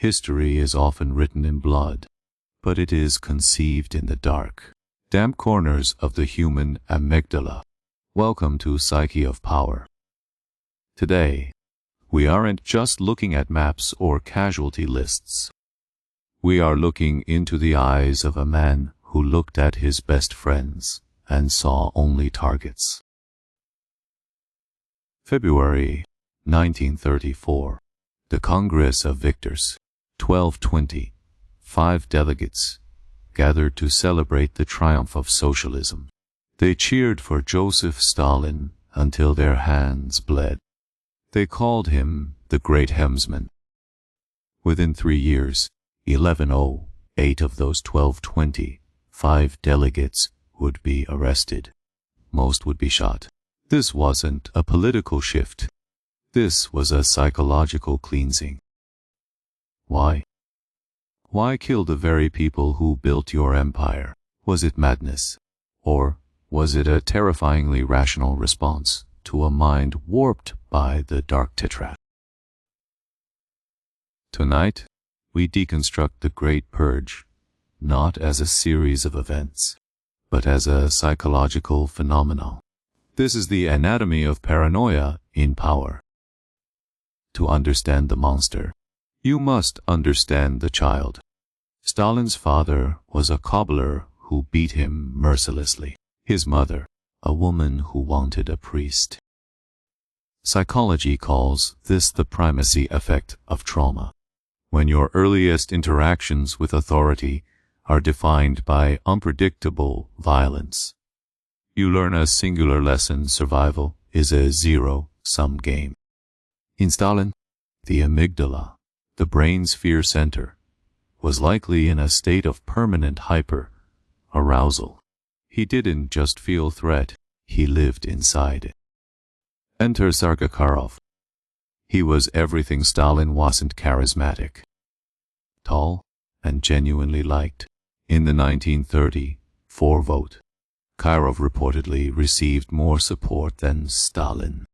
History is often written in blood, but it is conceived in the dark, damp corners of the human amygdala. Welcome to Psyche of Power. Today, we aren't just looking at maps or casualty lists. We are looking into the eyes of a man who looked at his best friends and saw only targets. February 1934. The Congress of Victors, 1220. 5 delegates gathered to celebrate the triumph of socialism. They cheered for Joseph Stalin until their hands bled. They called him the Great Helmsman. Within 3 years, 1108 of those 1225 delegates would be arrested. Most would be shot. This wasn't a political shift. This was a psychological cleansing. Why? Why kill the very people who built your empire? Was it madness? Or was it a terrifyingly rational response to a mind warped by the dark Tetrad? Tonight, we deconstruct the Great Purge, not as a series of events, but as a psychological phenomenon. This is the anatomy of paranoia in power. To understand the monster, you must understand the child. Stalin's father was a cobbler who beat him mercilessly. His mother, a woman who wanted a priest. Psychology calls this the primacy effect of trauma. When your earliest interactions with authority are defined by unpredictable violence, you learn a singular lesson: survival is a zero-sum game. In Stalin, the amygdala, the brain's fear center, was likely in a state of permanent hyper-arousal. He didn't just feel threat, he lived inside it. Enter Sargakarov. He was everything Stalin wasn't: charismatic, tall, and genuinely liked. In the 1934 vote, Kirov reportedly received more support than Stalin.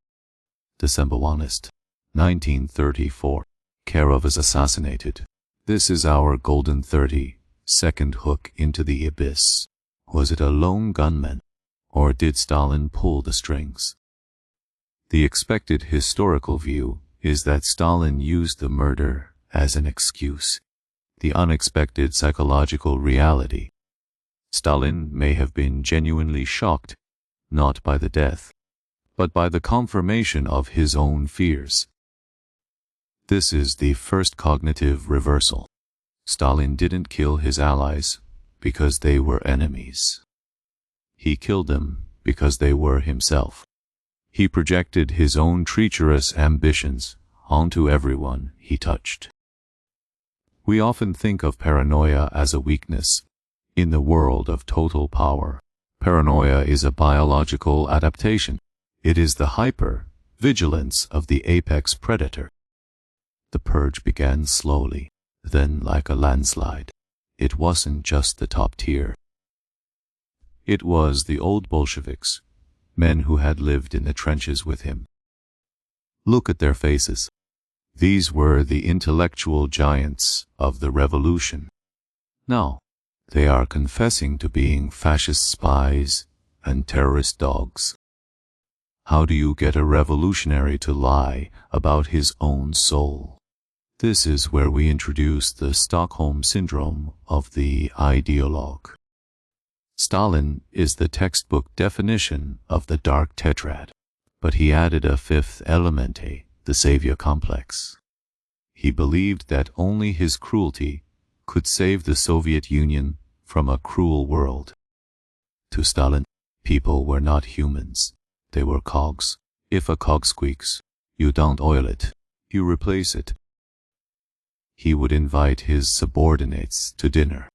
December 1, 1934. Kirov is assassinated. This is our golden 30-second hook into the abyss. Was it a lone gunman, or did Stalin pull the strings? The expected historical view is that Stalin used the murder as an excuse. The unexpected psychological reality: Stalin may have been genuinely shocked, not by the death, but by the confirmation of his own fears. This is the first cognitive reversal. Stalin didn't kill his allies because they were enemies. He killed them because they were himself. He projected his own treacherous ambitions onto everyone he touched. We often think of paranoia as a weakness. In the world of total power, paranoia is a biological adaptation. It is the hyper-vigilance of the apex predator. The purge began slowly, then like a landslide. It wasn't just the top tier. It was the old Bolsheviks, men who had lived in the trenches with him. Look at their faces. These were the intellectual giants of the revolution. Now, they are confessing to being fascist spies and terrorist dogs. How do you get a revolutionary to lie about his own soul? This is where we introduce the Stockholm Syndrome of the ideologue. Stalin is the textbook definition of the dark Tetrad, but he added a fifth element, the savior complex. He believed that only his cruelty could save the Soviet Union from a cruel world. To Stalin, people were not humans. They were cogs. If a cog squeaks, you don't oil it, you replace it. He would invite his subordinates to dinner.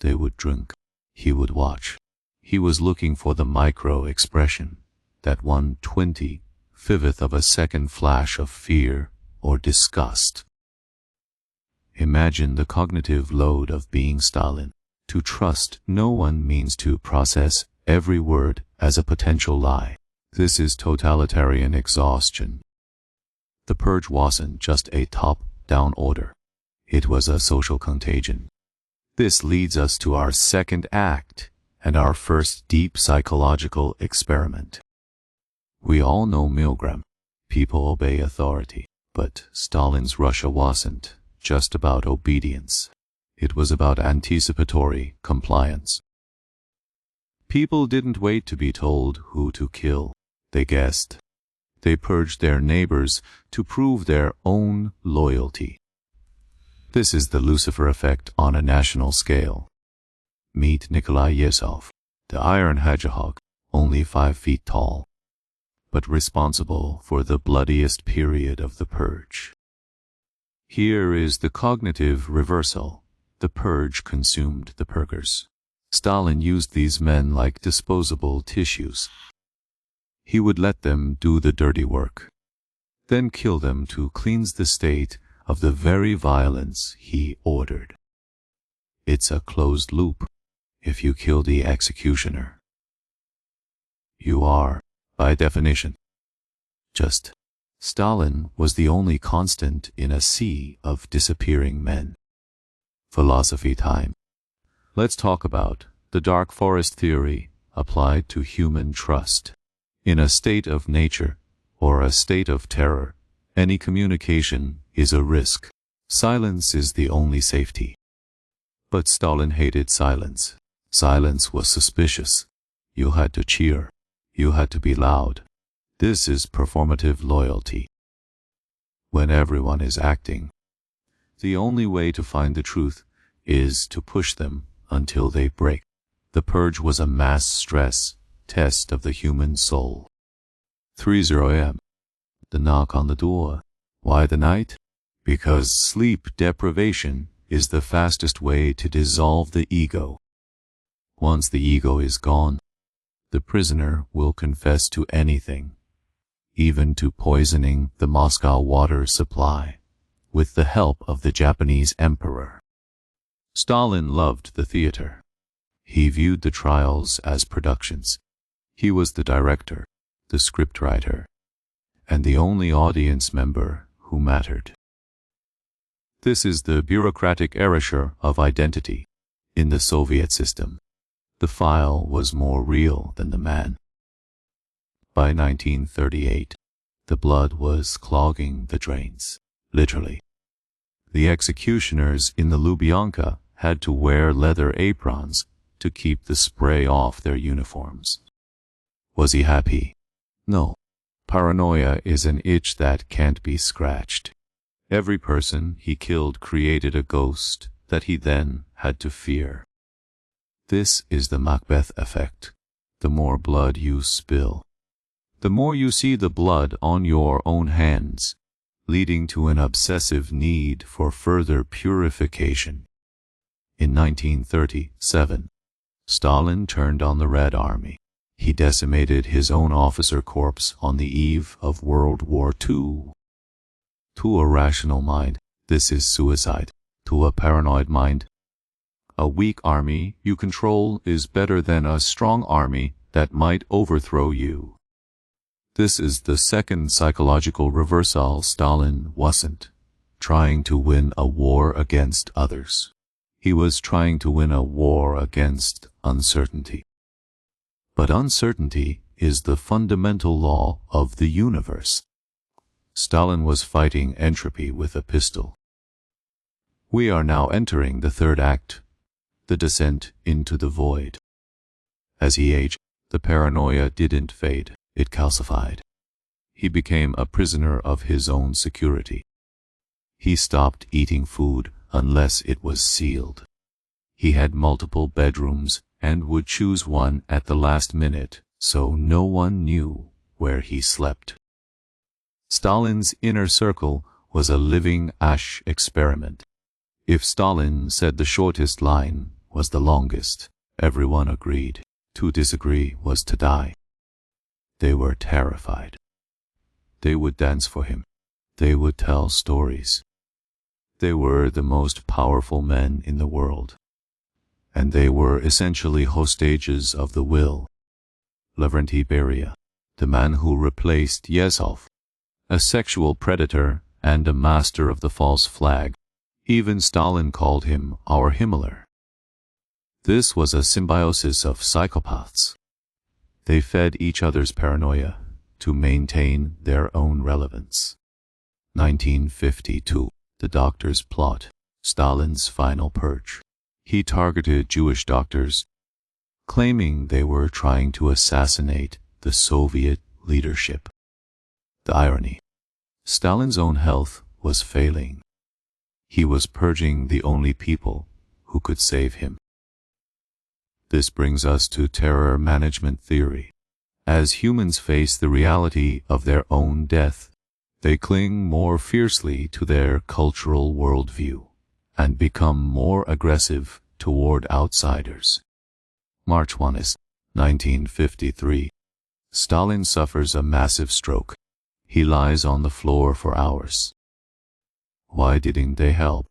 They would drink. He would watch. He was looking for the micro-expression, that 1/25th of a second flash of fear or disgust. Imagine the cognitive load of being Stalin. To trust no one means to process every word as a potential lie. This is totalitarian exhaustion. The purge wasn't just a top-down order. It was a social contagion. This leads us to our second act and our first deep psychological experiment. We all know Milgram. People obey authority. But Stalin's Russia wasn't just about obedience. It was about anticipatory compliance. People didn't wait to be told who to kill. They guessed. They purged their neighbors to prove their own loyalty. This is the Lucifer Effect on a national scale. Meet Nikolai Yezhov, the Iron Hedgehog, only 5 feet tall, but responsible for the bloodiest period of the purge. Here is the cognitive reversal. The purge consumed the purgers. Stalin used these men like disposable tissues. He would let them do the dirty work, then kill them to cleanse the state of the very violence he ordered. It's a closed loop. If you kill the executioner, you are, by definition, just. Stalin was the only constant in a sea of disappearing men. Philosophy time. Let's talk about the dark forest theory applied to human trust. In a state of nature or a state of terror, any communication is a risk. Silence is the only safety. But Stalin hated silence. Silence was suspicious. You had to cheer. You had to be loud. This is performative loyalty. When everyone is acting, the only way to find the truth is to push them until they break. The purge was a mass stress test of the human soul. 3:00 a.m. The knock on the door. Why the night? Because sleep deprivation is the fastest way to dissolve the ego. Once the ego is gone, the prisoner will confess to anything, even to poisoning the Moscow water supply, with the help of the Japanese emperor. Stalin loved the theater. He viewed the trials as productions. He was the director, the scriptwriter, and the only audience member who mattered. This is the bureaucratic erasure of identity. In the Soviet system, the file was more real than the man. By 1938, the blood was clogging the drains, literally. The executioners in the Lubyanka had to wear leather aprons to keep the spray off their uniforms. Was he happy? No. Paranoia is an itch that can't be scratched. Every person he killed created a ghost that he then had to fear. This is the Macbeth effect. The more blood you spill, the more you see the blood on your own hands, leading to an obsessive need for further purification. In 1937, Stalin turned on the Red Army. He decimated his own officer corps on the eve of World War II. To a rational mind, this is suicide. To a paranoid mind, a weak army you control is better than a strong army that might overthrow you. This is the second psychological reversal. Stalin wasn't trying to win a war against others. He was trying to win a war against uncertainty. But uncertainty is the fundamental law of the universe. Stalin was fighting entropy with a pistol. We are now entering the third act, the descent into the void. As he aged, the paranoia didn't fade, it calcified. He became a prisoner of his own security. He stopped eating food unless it was sealed. He had multiple bedrooms and would choose one at the last minute, so no one knew where he slept. Stalin's inner circle was a living ash experiment. If Stalin said the shortest line was the longest, everyone agreed. To disagree was to die. They were terrified. They would dance for him. They would tell stories. They were the most powerful men in the world. And they were essentially hostages of the will. Lavrenti Beria, the man who replaced Yezhov, a sexual predator and a master of the false flag. Even Stalin called him our Himmler. This was a symbiosis of psychopaths. They fed each other's paranoia to maintain their own relevance. 1952. The Doctor's Plot. Stalin's Final Purge. He targeted Jewish doctors, claiming they were trying to assassinate the Soviet leadership. The irony. Stalin's own health was failing. He was purging the only people who could save him. This brings us to terror management theory. As humans face the reality of their own death, they cling more fiercely to their cultural worldview and become more aggressive toward outsiders. March 1, 1953. Stalin suffers a massive stroke. He lies on the floor for hours. Why didn't they help?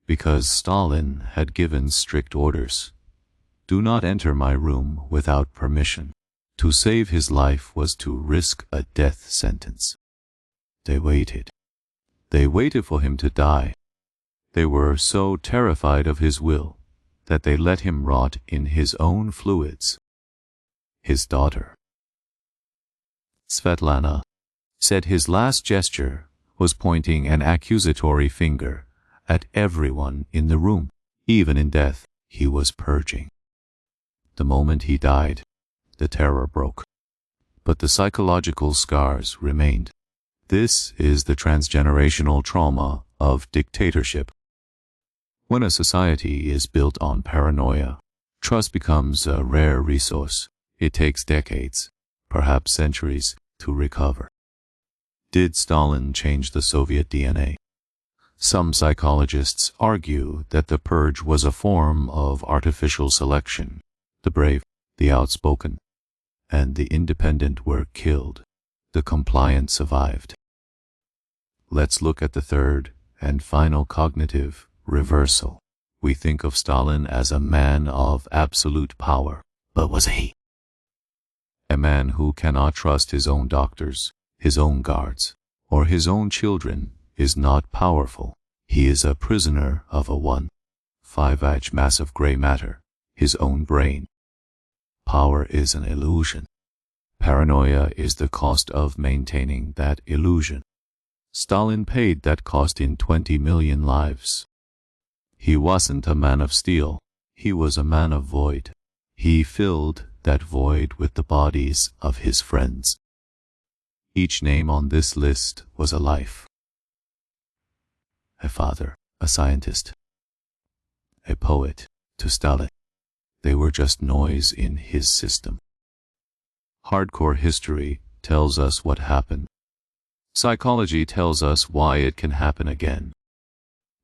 Because Stalin had given strict orders. Do not enter my room without permission. To save his life was to risk a death sentence. They waited. They waited for him to die. They were so terrified of his will that they let him rot in his own fluids. His daughter, Svetlana, said his last gesture was pointing an accusatory finger at everyone in the room. Even in death, he was purging. The moment he died, the terror broke. But the psychological scars remained. This is the transgenerational trauma of dictatorship. When a society is built on paranoia, trust becomes a rare resource. It takes decades, perhaps centuries, to recover. Did Stalin change the Soviet DNA? Some psychologists argue that the purge was a form of artificial selection. The brave, the outspoken, and the independent were killed. The compliant survived. Let's look at the third and final cognitive reversal. We think of Stalin as a man of absolute power, but was he? A man who cannot trust his own doctors, his own guards, or his own children is not powerful. He is a prisoner of a 1.5 mass of gray matter, his own brain. Power is an illusion. Paranoia is the cost of maintaining that illusion. Stalin paid that cost in 20 million lives. He wasn't a man of steel. He was a man of void. He filled that void with the bodies of his friends. Each name on this list was a life. A father, a scientist, a poet. To Stalin, they were just noise in his system. Hardcore history tells us what happened. Psychology tells us why it can happen again.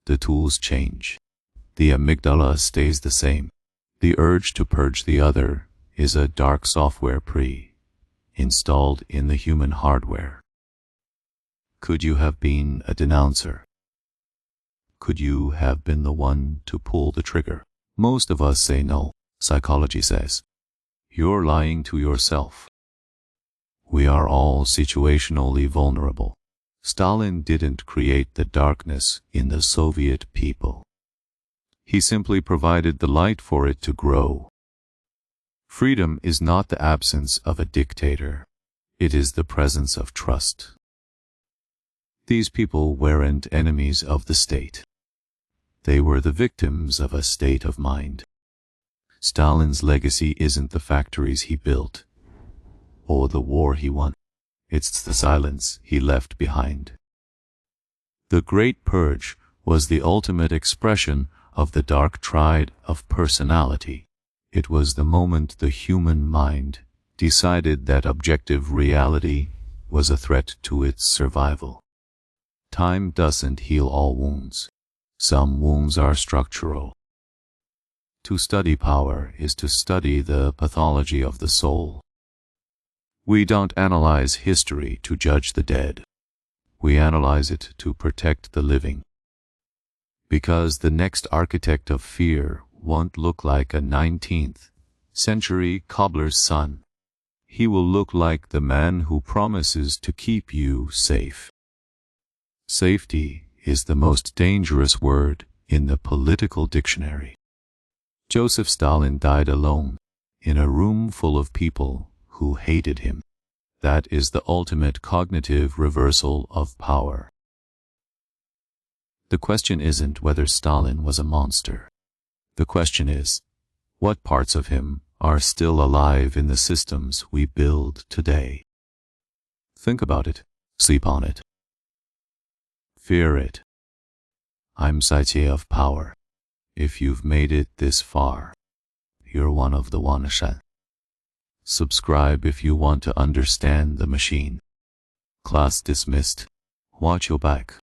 The tools change. The amygdala stays the same. The urge to purge the other is a dark software installed in the human hardware. Could you have been a denouncer? Could you have been the one to pull the trigger? Most of us say no. Psychology says, you're lying to yourself. We are all situationally vulnerable. Stalin didn't create the darkness in the Soviet people. He simply provided the light for it to grow. Freedom is not the absence of a dictator. It is the presence of trust. These people weren't enemies of the state. They were the victims of a state of mind. Stalin's legacy isn't the factories he built or the war he won. It's the silence he left behind. The Great Purge was the ultimate expression of the dark triad of personality. It was the moment the human mind decided that objective reality was a threat to its survival. Time doesn't heal all wounds. Some wounds are structural. To study power is to study the pathology of the soul. We don't analyze history to judge the dead. We analyze it to protect the living. Because the next architect of fear won't look like a 19th century cobbler's son. He will look like the man who promises to keep you safe. Safety is the most dangerous word in the political dictionary. Joseph Stalin died alone, in a room full of people who hated him. That is the ultimate cognitive reversal of power. The question isn't whether Stalin was a monster. The question is, what parts of him are still alive in the systems we build today? Think about it. Sleep on it. Fear it. I'm Psyche of Power. If you've made it this far, you're one of the Wanashan. Subscribe if you want to understand the machine. Class dismissed. Watch your back.